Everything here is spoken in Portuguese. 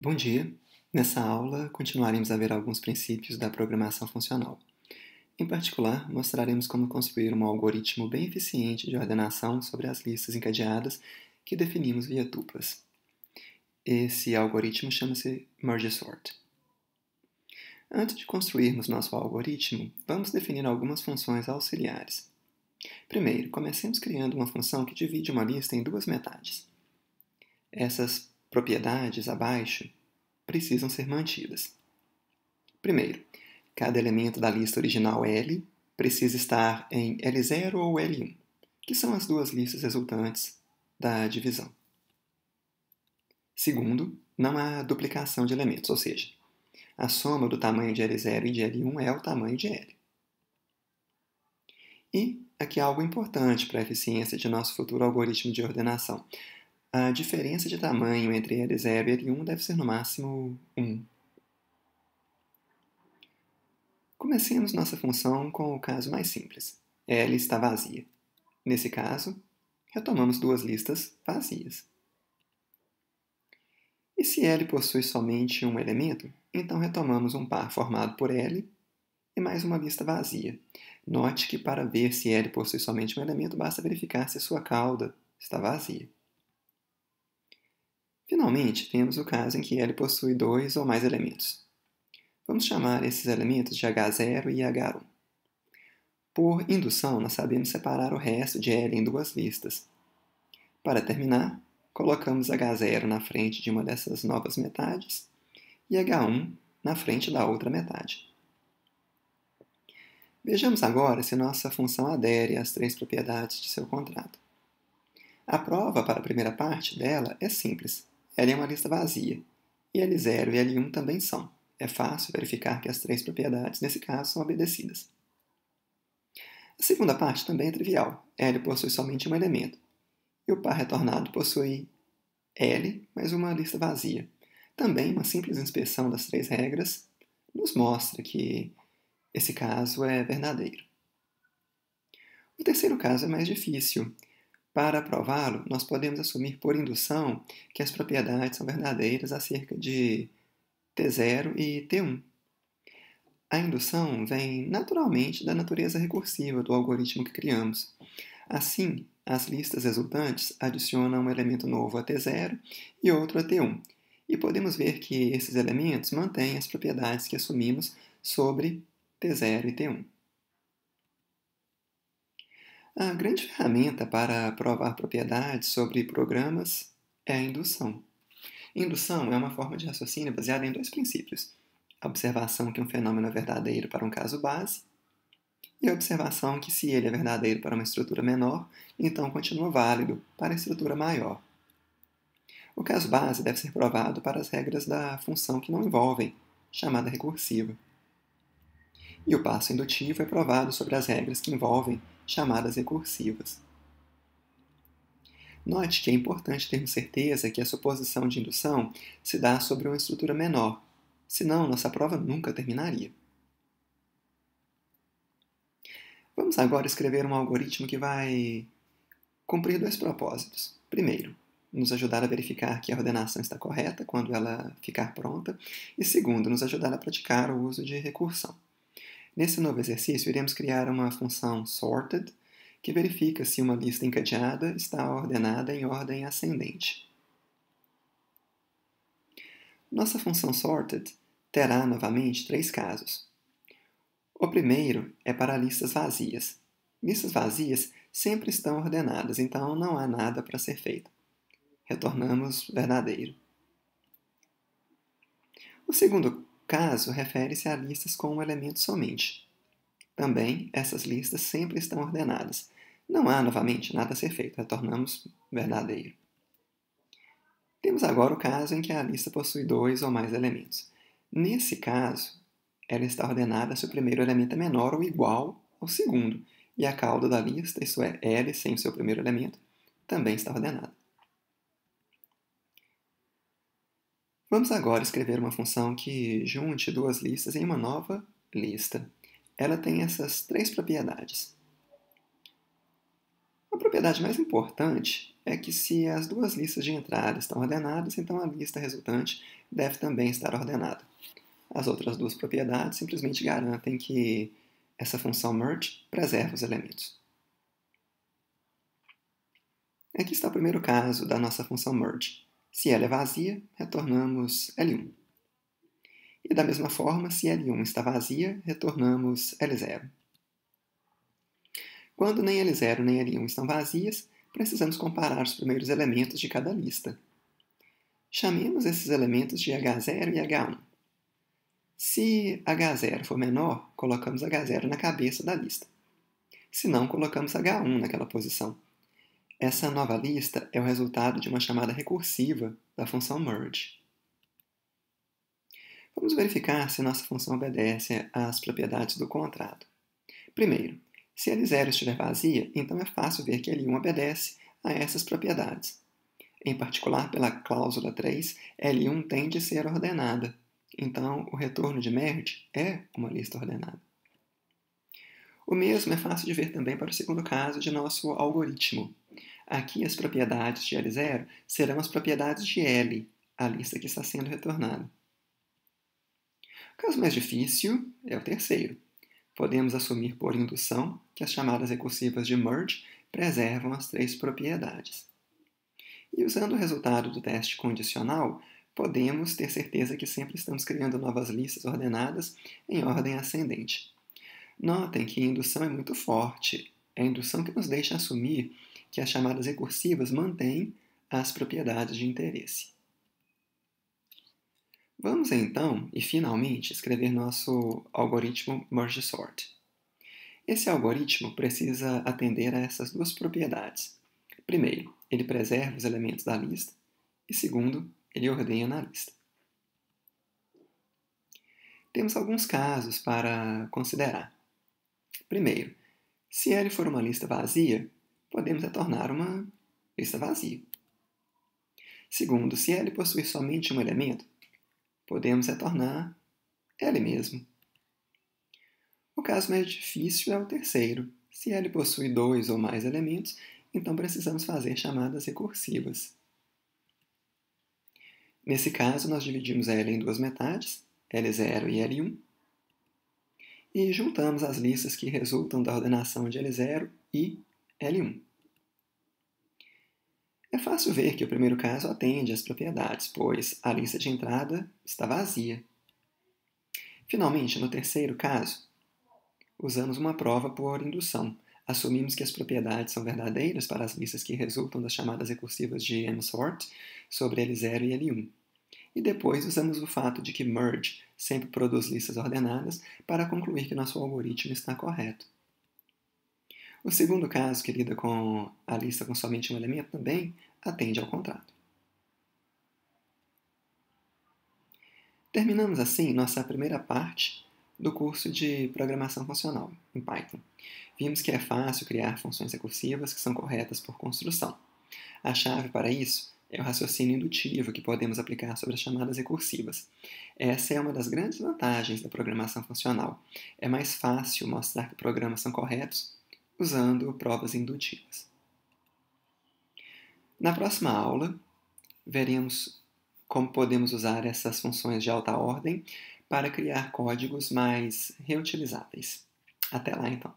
Bom dia! Nessa aula, continuaremos a ver alguns princípios da programação funcional. Em particular, mostraremos como construir um algoritmo bem eficiente de ordenação sobre as listas encadeadas que definimos via tuplas. Esse algoritmo chama-se Merge Sort. Antes de construirmos nosso algoritmo, vamos definir algumas funções auxiliares. Primeiro, comecemos criando uma função que divide uma lista em duas metades. Essas propriedades abaixo precisam ser mantidas. Primeiro, cada elemento da lista original L precisa estar em L0 ou L1, que são as duas listas resultantes da divisão. Segundo, não há duplicação de elementos, ou seja, a soma do tamanho de L0 e de L1 é o tamanho de L. E aqui há algo importante para a eficiência de nosso futuro algoritmo de ordenação. A diferença de tamanho entre L0 e L1 deve ser no máximo 1. Comecemos nossa função com o caso mais simples. L está vazia. Nesse caso, retomamos duas listas vazias. E se L possui somente um elemento, então retomamos um par formado por L e mais uma lista vazia. Note que para ver se L possui somente um elemento, basta verificar se sua cauda está vazia. Finalmente, temos o caso em que L possui dois ou mais elementos. Vamos chamar esses elementos de H0 e H1. Por indução, nós sabemos separar o resto de L em duas listas. Para terminar, colocamos H0 na frente de uma dessas novas metades e H1 na frente da outra metade. Vejamos agora se nossa função adere às três propriedades de seu contrato. A prova para a primeira parte dela é simples. L é uma lista vazia, e L0 e L1 também são. É fácil verificar que as três propriedades, nesse caso, são obedecidas. A segunda parte também é trivial. L possui somente um elemento, e o par retornado possui L mais uma lista vazia. Também uma simples inspeção das três regras nos mostra que esse caso é verdadeiro. O terceiro caso é mais difícil. Para prová-lo, nós podemos assumir por indução que as propriedades são verdadeiras acerca de T0 e T1. A indução vem naturalmente da natureza recursiva do algoritmo que criamos. Assim, as listas resultantes adicionam um elemento novo a T0 e outro a T1, e podemos ver que esses elementos mantêm as propriedades que assumimos sobre T0 e T1. A grande ferramenta para provar propriedades sobre programas é a indução. Indução é uma forma de raciocínio baseada em dois princípios: a observação que um fenômeno é verdadeiro para um caso base e a observação que, se ele é verdadeiro para uma estrutura menor, então continua válido para a estrutura maior. O caso base deve ser provado para as regras da função que não envolvem, chamada recursiva. E o passo indutivo é provado sobre as regras que envolvem, chamadas recursivas. Note que é importante termos certeza que a suposição de indução se dá sobre uma estrutura menor, senão nossa prova nunca terminaria. Vamos agora escrever um algoritmo que vai cumprir dois propósitos. Primeiro, nos ajudar a verificar que a ordenação está correta quando ela ficar pronta, e segundo, nos ajudar a praticar o uso de recursão. Nesse novo exercício, iremos criar uma função sorted, que verifica se uma lista encadeada está ordenada em ordem ascendente. Nossa função sorted terá, novamente, três casos. O primeiro é para listas vazias. Listas vazias sempre estão ordenadas, então não há nada para ser feito. Retornamos verdadeiro. O segundo caso refere-se a listas com um elemento somente. Também, essas listas sempre estão ordenadas. Não há, novamente, nada a ser feito. Retornamos verdadeiro. Temos agora o caso em que a lista possui dois ou mais elementos. Nesse caso, ela está ordenada se o primeiro elemento é menor ou igual ao segundo, e a cauda da lista, isso é, L sem o seu primeiro elemento, também está ordenada. Vamos agora escrever uma função que junte duas listas em uma nova lista. Ela tem essas três propriedades. A propriedade mais importante é que se as duas listas de entrada estão ordenadas, então a lista resultante deve também estar ordenada. As outras duas propriedades simplesmente garantem que essa função merge preserva os elementos. Aqui está o primeiro caso da nossa função merge. Se ela é vazia, retornamos L1. E da mesma forma, se L1 está vazia, retornamos L0. Quando nem L0 nem L1 estão vazias, precisamos comparar os primeiros elementos de cada lista. Chamemos esses elementos de H0 e H1. Se H0 for menor, colocamos H0 na cabeça da lista. Se não, colocamos H1 naquela posição. Essa nova lista é o resultado de uma chamada recursiva da função merge. Vamos verificar se nossa função obedece às propriedades do contrato. Primeiro, se L0 estiver vazia, então é fácil ver que L1 obedece a essas propriedades. Em particular, pela cláusula 3, L1 tem de ser ordenada. Então, o retorno de merge é uma lista ordenada. O mesmo é fácil de ver também para o segundo caso de nosso algoritmo. Aqui, as propriedades de L0 serão as propriedades de L, a lista que está sendo retornada. O caso mais difícil é o terceiro. Podemos assumir por indução que as chamadas recursivas de merge preservam as três propriedades. E usando o resultado do teste condicional, podemos ter certeza que sempre estamos criando novas listas ordenadas em ordem ascendente. Notem que a indução é muito forte. É a indução que nos deixa assumir que as chamadas recursivas mantêm as propriedades de interesse. Vamos então, e finalmente, escrever nosso algoritmo merge sort. Esse algoritmo precisa atender a essas duas propriedades. Primeiro, ele preserva os elementos da lista, e segundo, ele ordena a lista. Temos alguns casos para considerar. Primeiro, se L for uma lista vazia, podemos retornar uma lista vazia. Segundo, se L possuir somente um elemento, podemos retornar L mesmo. O caso mais difícil é o terceiro. Se L possui dois ou mais elementos, então precisamos fazer chamadas recursivas. Nesse caso, nós dividimos L em duas metades, L0 e L1, e juntamos as listas que resultam da ordenação de L0 e L1. É fácil ver que o primeiro caso atende às propriedades, pois a lista de entrada está vazia. Finalmente, no terceiro caso, usamos uma prova por indução. Assumimos que as propriedades são verdadeiras para as listas que resultam das chamadas recursivas de msort sobre L0 e L1. E depois usamos o fato de que merge sempre produz listas ordenadas para concluir que nosso algoritmo está correto. O segundo caso, que lida com a lista com somente um elemento, também atende ao contrato. Terminamos assim nossa primeira parte do curso de Programação Funcional em Python. Vimos que é fácil criar funções recursivas que são corretas por construção. A chave para isso é o raciocínio indutivo que podemos aplicar sobre as chamadas recursivas. Essa é uma das grandes vantagens da programação funcional. É mais fácil mostrar que programas são corretos usando provas indutivas. Na próxima aula, veremos como podemos usar essas funções de alta ordem para criar códigos mais reutilizáveis. Até lá, então!